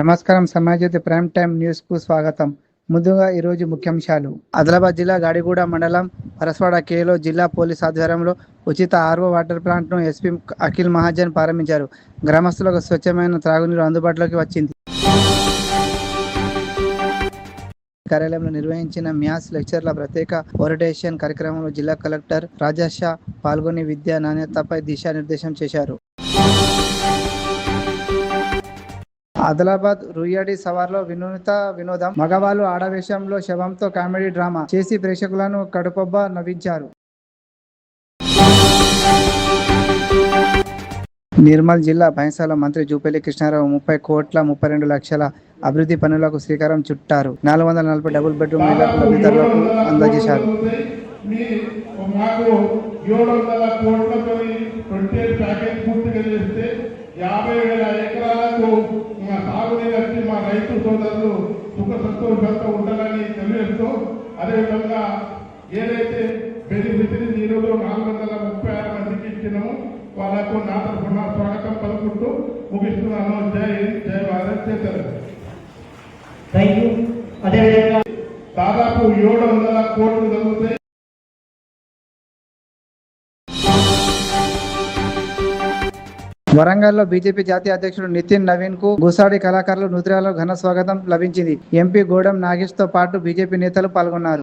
నమస్కారం. సమాజ్యోతి prime time news కు స్వాగతం. ముందుగా ఈరోజు ముఖ్యాంశాలు. ఆదిలాబాద్ జిల్లా గాడిగూడ మండలం పరస్వాడ కేలో జిల్లా పోలీస్ ఆధ్వర్యంలో ఉచిత ఆర్వో వాటర్ ప్లాంట్ ను ఎస్పీ అఖిల్ మహాజన్ ప్రారంభించారు. గ్రామస్తులకు స్వచ్ఛమైన త్రాగునీరు అందుబాటులోకి వచ్చింది. కార్యాలయంలో నిర్వహించిన మ్యాథ్స్ లెక్చర్ల ప్రత్యేక ఓరియంటేషన్ కార్యక్రమంలో జిల్లా కలెక్టర్ రాజేషా పాల్గొని విద్యా నాణ్యతపై దిశానిర్దేశం చేశారు. ఆదిలాబాద్ రుయ్యడి సవార్లో వినోదం. మగవాళ్ళు ఆడవేషంలో శవంతో కామెడీ డ్రామా చేసి ప్రేక్షకులను కడుపొబ్బ నవ్వించారు. నిర్మల్ జిల్లా బైంసాల మంత్రి జూపల్లి కృష్ణారావు 30 కోట్ల 32 లక్షల అభివృద్ధి పనులకు శ్రీకారం చుట్టారు. 440 డబుల్ బెడ్రూమ్ ఇళ్లకు లబ్ధిదారులకు అందజేశారు. సాగునీరు వచ్చి మా రైతు సోదరులు సుఖ సంతోషంతో ఉండాలని తెలియజేస్తూ, అదేవిధంగా ఏదైతే బెనిఫిట్ని ఈరోజు 436 మందికి ఇచ్చినామో వాళ్ళకు నా తరఫున స్వాగతం పలుకుంటూ ముగిస్తున్నాను. జై జై భారత్. చేశారు. అదేవిధంగా దాదాపు 700 కోట్లు జరుగుతాయి. వరంగల్లో బీజేపీ జాతీయ అధ్యక్షుడు నితిన్ నవీన్ కు గుసాడి కళాకారులు నృత్యాలలో ఘన స్వాగతం లభించింది. ఎంపీ గోడం నాగేష్ తో పాటు బీజేపీ నేతలు పాల్గొన్నారు.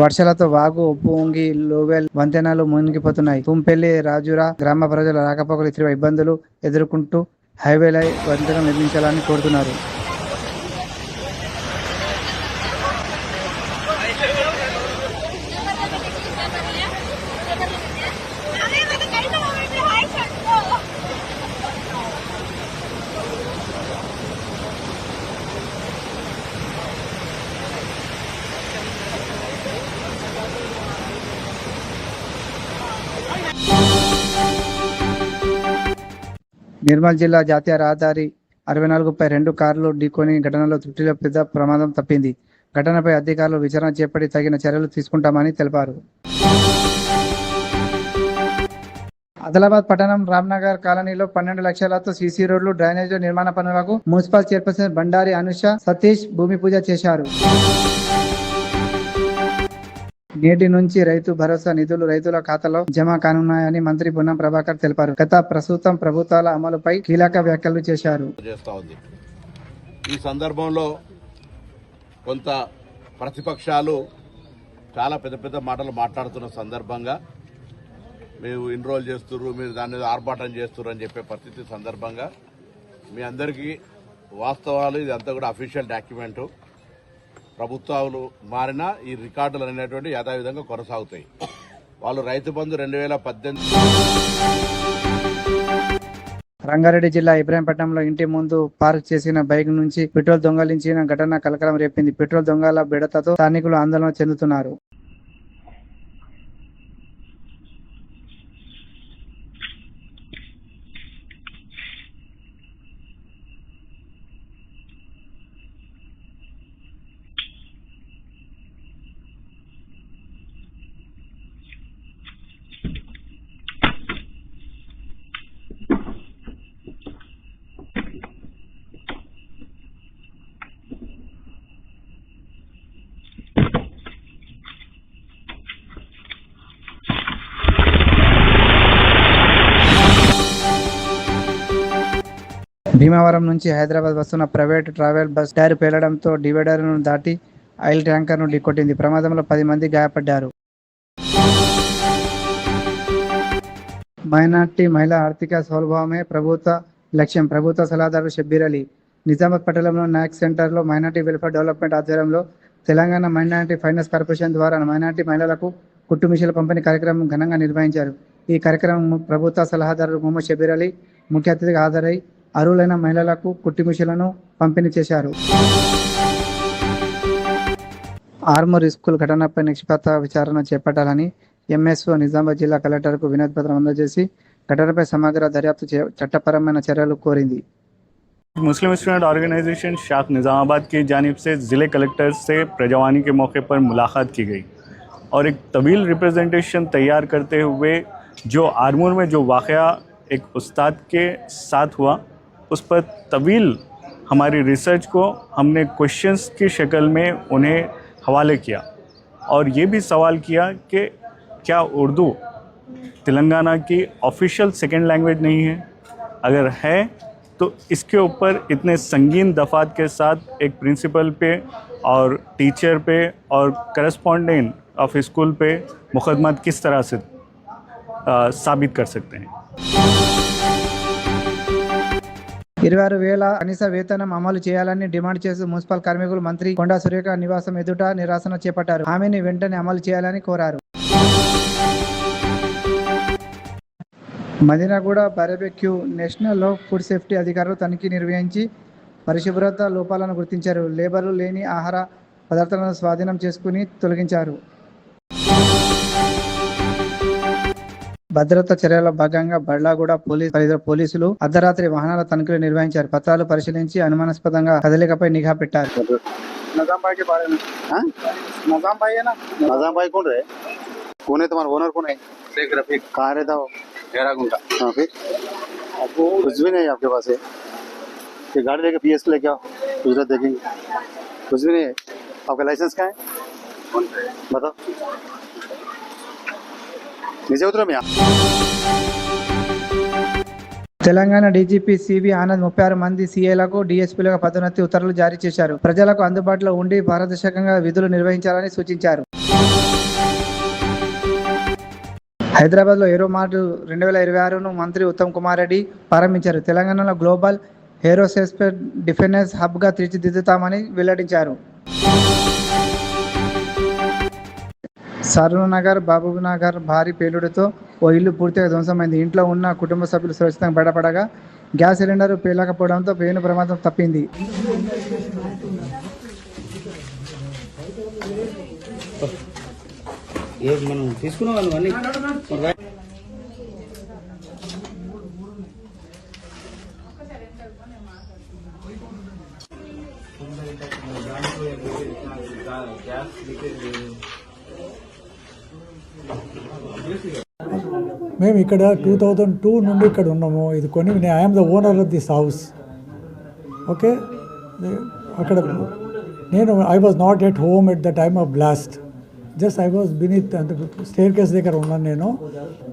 వర్షాలతో వాగు ఉప్పొంగి లోవెల్ వంతెనలు మునిగిపోతున్నాయి. తుంపెల్లి రాజురా గ్రామ ప్రజల రాకపోకలు తీవ్ర ఇబ్బందులు ఎదుర్కొంటూ హైవేలై వంతెన నిర్మించాలని కోరుతున్నారు. నిర్మల్ జిల్లా జాతీయ రహదారి 64పై 2 కార్లు ఢీకొని ఘటనలో త్రుటిలో పెద్ద ప్రమాదం తప్పింది. ఘటనపై అధికారులు విచారణ చేపట్టి తగిన చర్యలు తీసుకుంటామని తెలిపారు. ఆదిలాబాద్ పట్టణం రామ్నగర్ కాలనీలో 12 లక్షలతో సీసీ రోడ్లు డ్రైనేజీల నిర్మాణ పనులకు మున్సిపల్ చైర్పర్సన్ బండారి అనుష సతీష్ భూమి పూజ చేశారు. నేటి నుంచి రైతు భరోసా నిధులు రైతుల ఖాతాలో జమ కానున్నాయని మంత్రి పొన్నం ప్రభాకర్ తెలిపారు. ప్రస్తుతం ప్రభుత్వాల అమలుపై కీలక వ్యాఖ్యలు చేశారు. ఈ సందర్భంలో కొంత ప్రతిపక్షాలు చాలా పెద్ద పెద్ద మాటలు మాట్లాడుతున్న సందర్భంగా మీరు ఎన్రోల్ చేస్తున్నారు, మీరు దాన్ని ఆర్భాటం చేస్తున్నారు అని చెప్పే పరిస్థితి సందర్భంగా మీ అందరికీ వాస్తవాలు ఇదంతా కూడా అఫీషియల్ డాక్యుమెంటు. ప్రభుత్వాలు మారినా ఈ రికార్డులు అనేటువంటి యథావిధంగా కొనసాగుతాయి. వాళ్ళు రైతు బంధు 2018. రంగారెడ్డి జిల్లా ఇబ్రాహీంపట్నంలో ఇంటి ముందు పార్క్ చేసిన బైక్ నుంచి పెట్రోల్ దొంగలించిన ఘటన కలకలం రేపింది. పెట్రోల్ దొంగల బెడతతో స్థానికులు ఆందోళన చెందుతున్నారు. భీమవరం నుంచి హైదరాబాద్ వస్తున్న ప్రైవేటు ట్రావెల్ బస్ టైర్ పేలడంతో డివైడర్ను దాటి ఆయిల్ ట్యాంకర్ను ఢీకొట్టింది. ప్రమాదంలో 10 మంది గాయపడ్డారు. మైనార్టీ మహిళా ఆర్థిక స్వభావమే ప్రభుత్వ లక్ష్యం. ప్రభుత్వ సలహాదారు షబ్బీర్ అలీ. నిజామాబాద్ పట్టణంలో నాక్ సెంటర్లో మైనార్టీ వెల్ఫేర్ డెవలప్మెంట్ ఆధ్వర్యంలో తెలంగాణ మైనార్టీ ఫైనాన్స్ కార్పొరేషన్ ద్వారా మైనార్టీ మహిళలకు కుట్టు మిషన్ల పంపిణీ కార్యక్రమం ఘనంగా నిర్వహించారు. ఈ కార్యక్రమం ప్రభుత్వ సలహాదారు మొహమ్మద్ షబ్బీర్ అలీ ముఖ్య అతిథిగా హాజరై అర్హులైన మహిళలకు కుట్టు మిషన్లను పంపిణీ చేశారు. ఆర్మూర్ స్కూల్ ఘటనపై నిష్పక్ష విచారణ చేపట్టాలని ఎంఎస్ఓ నిజామాబాద్ జిల్లా కలెక్టర్కు వినతి పత్రం అందజేసి ఘటనపై సమగ్ర దర్యాప్తు చట్టపరమైన చర్యలు కోరింది. मुस्लिम स्टूडेंट ऑर्गेनाइजेशन शाख निज़ामाबाद की जानिब से ज़िले कलेक्टर से प्रजवानी के मौके पर मुलाकात की गई और एक तवील रिप्रेजेंटेशन तैयार करते हुए जो आरमूर में जो वाक़या एक उस्ताद के साथ हुआ, उस पर तवील हमारी रिसर्च को हमने क्वेश्चंस की शक्ल में उन्हें हवाले किया और ये भी सवाल किया कि क्या उर्दू तेलंगाना की ऑफिशियल सेकेंड लैंग्वेज नहीं है, अगर है तो इसके ऊपर इतने संगीन दफात के साथ एक प्रिंसिपल पे और टीचर पे और करस्पॉन्डेंट ऑफ स्कूल पे मुकदमा किस तरह से साबित कर सकते हैं। 26,000 కనీస వేతనం అమలు చేయాలని డిమాండ్ చేస్తూ మున్సిపల్ కార్మికులు మంత్రి కొండా సురేఖ నివాసం ఎదుట నిరసన చేపట్టారు. హామీని వెంటనే అమలు చేయాలని కోరారు. మదీనాగూడ బార్బెక్యూ నేషనల్ లో ఫుడ్ సేఫ్టీ అధికారులు తనిఖీ నిర్వహించి పరిశుభ్రత లోపాలను గుర్తించారు. లేబర్లు లేని ఆహార పదార్థాలను స్వాధీనం చేసుకుని తొలగించారు. భద్రతా చర్యల భాగంగా బళ్ళాగూడ పోలీసులు అర్ధరాత్రి వాహనాల తనిఖీలు నిర్వహించారు. పత్రాలు పరిశీలించి అనుమానాస్పదంగా కదలికపై నిఘా పెట్టారు. नजाम भाई के बारे में नजाम भाई है ना? नजाम भाई कौन है? कौन है तुम्हारा ओनर? कौन है? शेख रफीक। कहाँ रहता हो? घेरागुंडा। हाँ फिर आपको कुछ भी नहीं है आपके पास है? ये गाड़ी लेके पीएस लेके आओ, गुजरात देखेंगे। कुछ भी नहीं है आपका। लाइसेंस कहाँ है? बताओ। नीचे उतरो मैं। తెలంగాణ డీజీపీ సివి ఆనంద్ 36 మంది సీఏలకు డీఎస్పీలుగా పదోన్నతి ఉత్తర్వులు జారీ చేశారు. ప్రజలకు అందుబాటులో ఉండి పారదర్శకంగా విధులు నిర్వహించాలని సూచించారు. హైదరాబాద్లో ఏరో మార్ట్ 2026ను మంత్రి ఉత్తమ్ కుమార్ రెడ్డి ప్రారంభించారు. తెలంగాణలో గ్లోబల్ ఏరోస్పేస్ డిఫెన్స్ హబ్గా తీర్చిదిద్దుతామని వెల్లడించారు. సరూనగర్ బాబునగర్ భారీ పేలుడుతో ఓ ఇల్లు పూర్తిగా ధ్వంసమైంది. ఇంట్లో ఉన్న కుటుంబ సభ్యులు సురక్షితంగా బయటపడగా గ్యాస్ సిలిండర్ పేలకపోవడంతో పేను ప్రమాదం తప్పింది. మేము ఇక్కడ 2002 నుండి ఇక్కడ ఉన్నాము. ఇది కొని I'm the owner of this house. Okay, అక్కడ నేను I was not at home at the time of blast. Just I was beneath అంటే స్టేర్ కేస్ దగ్గర ఉన్నాను నేను.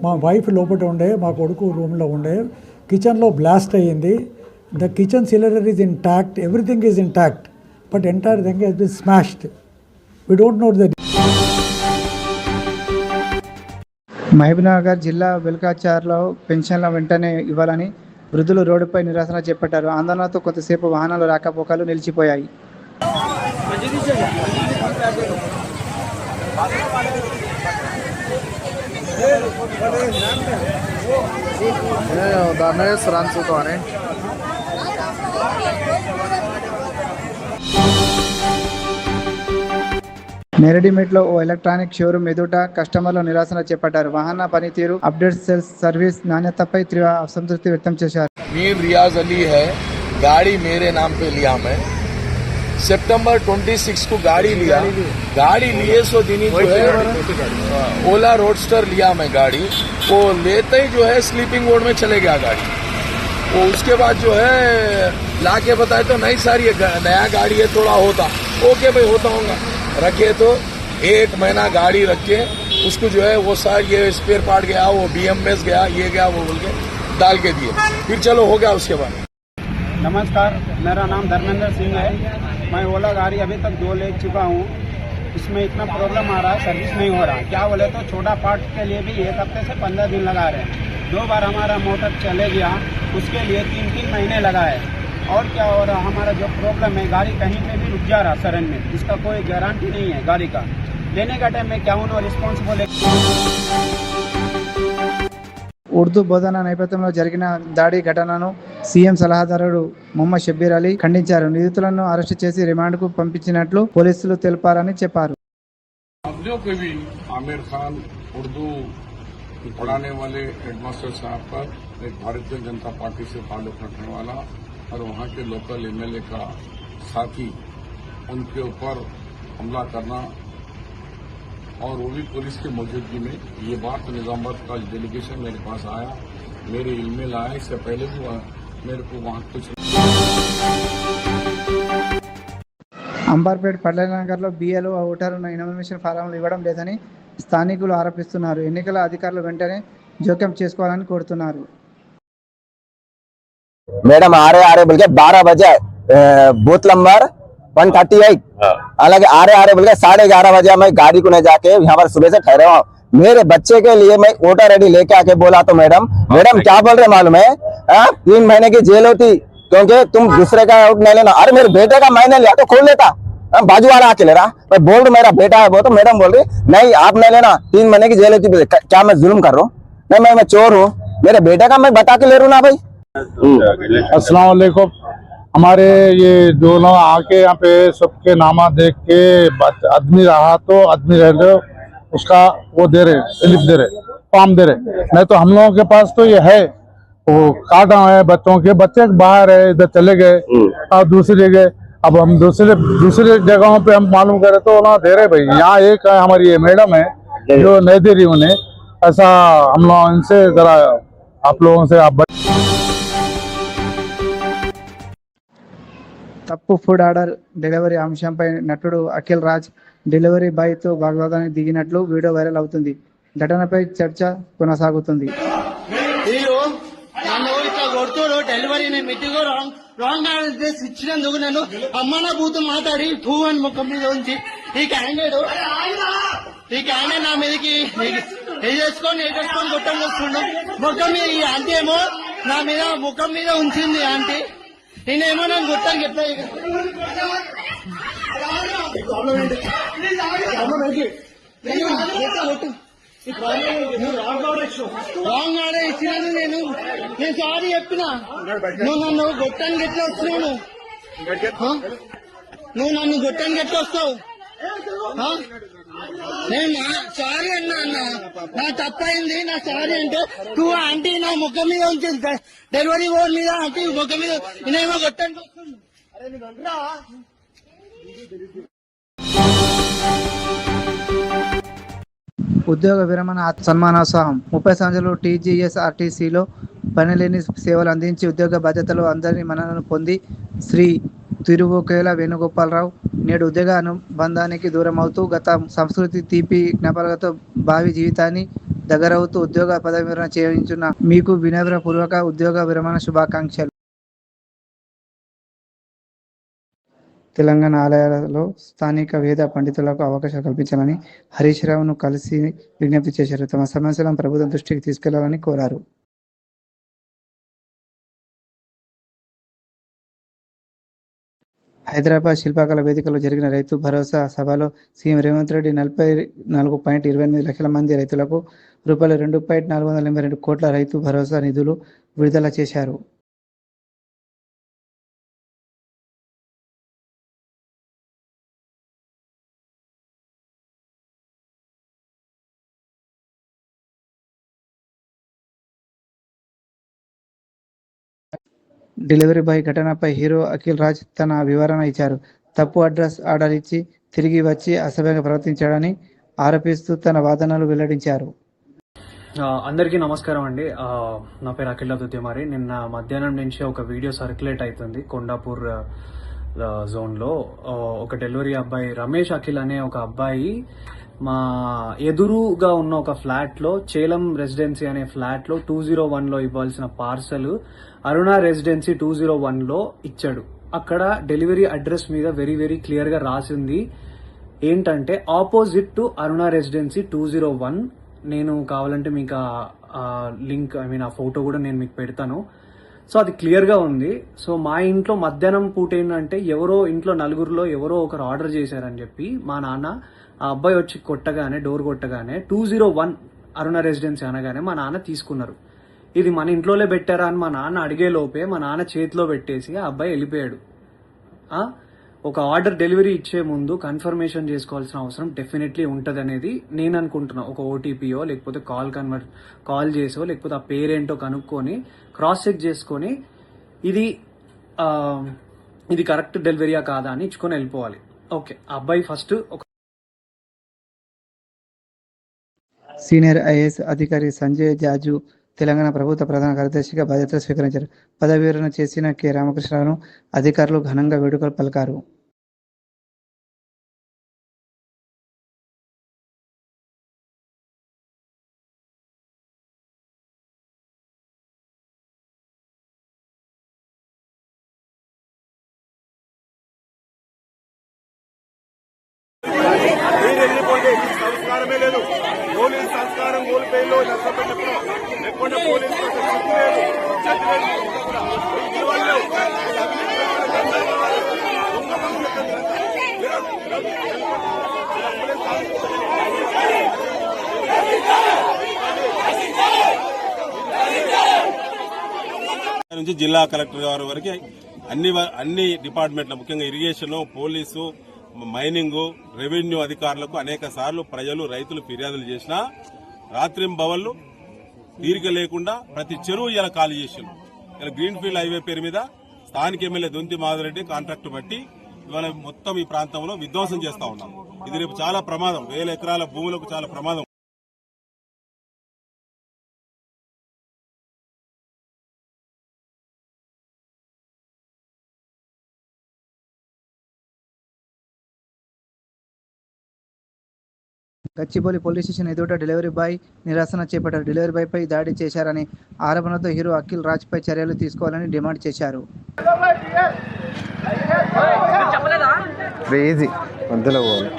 మా వైఫ్ లోపల ఉండే, మా కొడుకు రూమ్లో ఉండే. కిచెన్లో బ్లాస్ట్ అయ్యింది. The kitchen cylinder is intact, everything is intact, but entire thing has been smashed. We don't know the. Mahabubnagar జిల్లా వెల్కాచార్లో పెన్షన్ల వెంటనే ఇవ్వాలని వృద్ధులు రోడ్డుపై నిరసన చేపట్టారు. ఆందోళనతో కొంతసేపు వాహనాలు రాకపోకలు నిలిచిపోయాయి. నేరెడ్డిమెట్లో ఓ ఎలక్ట్రానిక్ షోరూమ్ ఎదుట కస్టమర్లు నిరసన చేపట్టారు. వాహన పనితీరు, అప్డేట్ సేల్స్ సర్వీస్ నాణ్యతపై తీవ్ర అసంతృప్తి వ్యక్తం చేశారు. मीर रियाज अली है, गाड़ी मेरे नाम पे लिया मैं। सितंबर 26 को गाड़ी लिया, गाड़ी लिए सो दिनी जो है ओला रोडस्टर लिया मैं गाड़ी। वो लेते ही जो है स्लीपिंग मोड में चले गया गाड़ी। वो उसके बाद जो है लाके बताए तो नहीं सर ये नया गाड़ी है, थोड़ा होता। ओके भाई होता होगा। रखे तो 1 महीना गाड़ी रखे, उसको जो है वो सर ये स्पेयर पार्ट गया, वो BMS गया, ये गया, वो बोल के डाल के दिए। फिर चलो हो गया उसके बाद। नमस्कार, मेरा नाम धर्मेंद्र सिंह है। मैं ओला गाड़ी अभी तक 2 ले चुका हूँ। इसमें इतना प्रॉब्लम आ रहा है, सर्विस नहीं हो रहा। क्या बोले तो छोटा पार्ट के लिए भी 1 हफ्ते से 15 दिन लगा रहे हैं। 2 बार हमारा मोटर चले गया, उसके लिए 3-3 महीने लगाए। और क्या हो रहा, हमारा जो प्रॉब्लम है गाड़ी कहीं पे भी रुक जा रहा सडन में, इसका कोई गारंटी नहीं है गाड़ी का। लेने का टाइम में क्या उन्होंने रिस्पॉन्सिबल है। ఉర్దూ బోధన నేపథ్యంలో జరిగిన దాడి ఘటనను సీఎం సలహాదారుడు మొహమ్మద్ షబ్బీర్ అలీ ఖండించారు. నిందితులను అరెస్టు చేసి రిమాండ్కు పంపించినట్లు పోలీసులు తెలిపారని చెప్పారు. आमिर खान उर्दू पढ़ाने वाले हेडमास्टर साहब पर एक भारतीय जनता पार्टी से ताल्लुक रखने वाला और वहां के लोकल MLA का साथी, उनके ऊपर हमला करना और वो भी पुलिस की मौजूदगी में। ये बात निजामाबाद का डेलीगेशन मेरे पास आया मेरे ईमेल आया, इससे पहले भी मेरे को वहाँ कुछ అంబర్పేట పల్లెనగర్లో బిఎల్ఓ ఓటరు ఇన్ఫర్మేషన్ ఫారాలు ఇవ్వడం లేదని స్థానికులు ఆరోపిస్తున్నారు. ఎన్నికల అధికారులు వెంటనే జోక్యం చేసుకోవాలని కోరుతున్నారు. మేడం ఆరే ఆరే बोल के 12 बजे बूथ नंबर 138 అలాగే आरे आरे बोल के 11:30 बजे मैं गाड़ी को ले जाके यहाँ पर सुबह से ठहरे हुआ. मेरे बच्चे के लिए मैं वोटर आईडी लेके आके बोला तो मैडम क्या बोल रहे मालूम है 3 महीने की जेल होती क्योंकि तुम दूसरे का वोट नहीं लेना. अरे मेरे बेटे का मैंने लिया तो खोल लेता, बाजू वाला आके ले रहा. मैं बोल रहा मेरा बेटा है वो, तो मैडम बोल रही नहीं आप नहीं लेना, 3 महीने की जेल होती. क्या मैं जुल्म कर रहा हूँ? नहीं मैं चोर हूँ, मेरे बेटे का मैं बता के ले रहा हूँ ना भाई. अस्सलाम वालेकुम. हमारे ये दोनों आके यहाँ पे सबके नामा देख के आदमी रहा तो आदमी रह गए, उसका वो दे रहे, स्लिप दे रहे, फॉर्म दे रहे. नहीं तो हम लोगों के पास तो ये है, वो काटा है बच्चों के, बच्चे बाहर है इधर चले गए और दूसरी जगह. अब हम दूसरे जगहों पे हम मालूम करें तो ना दे रहे भाई. यहाँ एक हमारी ये मैडम है जो नहीं दे रही उन्हें. ऐसा हम लोग इनसे जरा आप लोगों से आप తప్పు ఫుడ్ ఆర్డర్ డెలివరీ అంశంపై నటుడు అఖిల్ రాజ్ డెలివరీ బాయ్తో వాగ్వాదానికి దిగినట్లు వీడియో వైరల్ అవుతుంది. ఘటనపై చర్చ కొనసాగుతుంది. డెలివరీ మీటింగ్ రాంగ్ అడ్రస్ ఇచ్చినందుకు నన్ను అమ్మన బూతు మాట్లాడి టూ అని ముఖం మీద ఉంచి ఈ క్యాండిడేట్ నా మీదకి వేసుకొని కొట్టం వస్తుండు. ముఖం మీద ఈ ఆంటీ ఏమో నా మీద ముఖం మీద ఉంచింది ఆంటీ. నేనేమో నన్ను కొట్టాను ఎట్లా రాంగ్ ఆర్డర్ ఇచ్చినాను. నేను సారీ చెప్పినా, నువ్వు నన్ను గొట్టానికి ఎట్లా వచ్చినావు? నువ్వు నన్ను గొట్టానికి ఎట్లా వస్తావు? నేను సారీ అన్నా నా తప్పైంది, నా సారీ అంటే నువ్వు ఆంటీ నా ముఖం మీద ఉంచింది డెలివరీ బోర్డు మీద ఆంటీ ముఖం మీద నేనేమో గొట్టానికి వస్తుంది. ఉద్యోగ విరమణ సన్మానోత్సవం 30 సంవత్సరాలు టీజీఎస్ఆర్టీసీలో పనిలేని సేవలు అందించి ఉద్యోగ బాధ్యతలు అందరి మన్ననలు పొంది శ్రీ తిరువోకేల వేణుగోపాలరావు నేడు ఉద్యోగ అనుబంధానికి దూరమవుతూ గత సంస్కృతి తీపి జ్ఞాపకాలతో భావి జీవితాన్ని దగ్గరవుతూ ఉద్యోగ పదవి విరమణ చేయించున్న మీకు వినమ్రపూర్వక ఉద్యోగ విరమణ శుభాకాంక్షలు. తెలంగాణ ఆలయాలలో స్థానిక వేద పండితులకు అవకాశం కల్పించాలని హరీష్ రావును కలిసి విజ్ఞప్తి చేశారు. తమ సమస్యలను ప్రభుత్వం దృష్టికి తీసుకెళ్లాలని కోరారు. హైదరాబాద్ శిల్పకళ వేదికలో జరిగిన రైతు భరోసా సభలో సీఎం రేవంత్ రెడ్డి 44.28 లక్షల మంది రైతులకు రూపాయలు 2.482 కోట్ల రైతు భరోసా నిధులు విడుదల చేశారు. డెలివరీ బాయ్ ఘటనపై హీరో అఖిల్ రాజ్ తన వివరణ ఇచ్చారు. తప్పు అడ్రస్ ఆర్డర్ ఇచ్చి తిరిగి వచ్చి అసభ్యంగా ప్రవర్తించాడని ఆరోపిస్తూ తన వాదనలు వెల్లడించారు. అందరికీ నమస్కారం అండి. నా పేరు అఖిల్ దుద్యమారి. నిన్న మధ్యాహ్నం నుంచి ఒక వీడియో సర్క్యులేట్ అవుతుంది కొండాపూర్ జోన్లో. ఒక డెలివరీ అబ్బాయి రమేష్ అఖిల్ అనే ఒక అబ్బాయి మా ఎదురుగా ఉన్న ఒక ఫ్లాట్లో, చేలం రెసిడెన్సీ అనే ఫ్లాట్లో 201లో ఇవ్వాల్సిన పార్సల్ అరుణ రెసిడెన్సీ 201లో ఇచ్చాడు. అక్కడ డెలివరీ అడ్రస్ మీద వెరీ వెరీ క్లియర్ గా రాసింది ఏంటంటే ఆపోజిట్ టు అరుణ రెసిడెన్సీ 201. నేను కావాలంటే మీకు ఆ లింక్ ఆ ఫోటో కూడా నేను మీకు పెడతాను. సో అది క్లియర్ గా ఉంది. సో మా ఇంట్లో మధ్యాహ్నం పూట ఏంటంటే ఎవరో ఇంట్లో నలుగురిలో ఎవరో ఒకరు ఆర్డర్ చేశారని చెప్పి మా నాన్న ఆ అబ్బాయి వచ్చి కొట్టగానే, డోర్ కొట్టగానే 201 అరుణ రెసిడెన్సీ అనగానే మా నాన్న తీసుకున్నారు. ఇది మన ఇంట్లోనే పెట్టారా అని మా నాన్న అడిగే లోపే మా నాన్న చేతిలో పెట్టేసి ఆ అబ్బాయి వెళ్ళిపోయాడు. ఒక ఆర్డర్ డెలివరీ ఇచ్చే ముందు కన్ఫర్మేషన్ చేసుకోవాల్సిన అవసరం డెఫినెట్లీ ఉంటుంది అనేది నేను అనుకుంటున్నా. ఒక ఓటీపీయో లేకపోతే కాల్ చేసో లేకపోతే ఆ పేరేంటో కనుక్కొని క్రాస్ చెక్ చేసుకొని ఇది కరెక్ట్ డెలివరీయా కాదా అని ఇచ్చుకొని వెళ్ళిపోవాలి. ఓకే, అబ్బాయి ఫస్ట్ సీనియర్ ఐఏఎస్ అధికారి సంజయ్ జాజు తెలంగాణ ప్రభుత్వ ప్రధాన కార్యదర్శిగా బాధ్యతలు స్వీకరించారు. పదవి విరమణ చేసిన కె. రామకృష్ణరావును అధికారులు ఘనంగా వేడుకలు పలికారు. సంస్కారమే లేదు. పోలీస్ సంస్కారం కోల్పోయిందో లేకుండా పోలీసు నుంచి జిల్లా కలెక్టర్ గారి వరకు అన్ని డిపార్ట్మెంట్ల ముఖ్యంగా ఇరిగేషన్, పోలీసు, మైనింగ్, రెవెన్యూ అధికారులకు అనేక సార్లు ప్రజలు, రైతులు ఫిర్యాదులు చేసినా రాత్రింబవళ్లు తీరిక లేకుండా ప్రతి చెరువు ఇలా ఖాళీ చేశారు. ఇలా గ్రీన్ ఫీల్డ్ హైవే పేరు మీద స్థానిక ఎమ్మెల్యే దొంతి మాధవరెడ్డి కాంట్రాక్టు బట్టి ఇవాళ మొత్తం ఈ ప్రాంతంలో విధ్వంసం చేస్తా ఉన్నాం. ఇది రేపు చాలా ప్రమాదం, 1000 ఎకరాల భూములకు చాలా ప్రమాదం. గచ్చిబౌలి పోలీస్ స్టేషన్ ఎదుట డెలివరీ బాయ్ నిరసన చేపట్టారు. డెలివరీ బాయ్పై దాడి చేశారని ఆరోపణలతో హీరో అఖిల్ రాజ్పై చర్యలు తీసుకోవాలని డిమాండ్ చేశారు. ఈజీ మధ్యలో పోవాలి.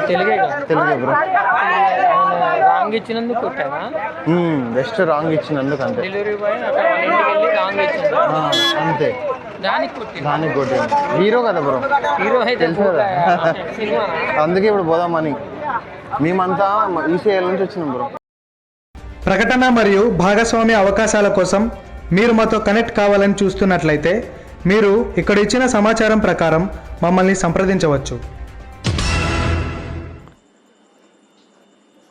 తెలుగే బ్రో. రాంగ్ ఇచ్చినందుకు కొట్టానా? జస్ట్ రాంగ్ ఇచ్చినందుకు అంతే. డెలివరీ బాయ్ అక్కడ ఇంటికి వెళ్ళి రాంగ్ ఇచ్చింది అంతే. దానికి కొట్టింది. హీరో కదా బ్రో, హీరో అయితే తెలుసు కదా. అందుకే ఇప్పుడు పోదామని మేమంతా ఈసీఐల నుంచి వచ్చినాం బ్రో. ప్రకటన మరియు భాగస్వామ్య అవకాశాల కోసం మీరు మాతో కనెక్ట్ కావాలని చూస్తున్నట్లయితే మీరు ఇక్కడ ఇచ్చిన సమాచారం ప్రకారం మమ్మల్ని సంప్రదించవచ్చు.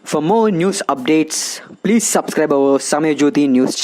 For more news updates, please subscribe our Samay Jyoti News channel.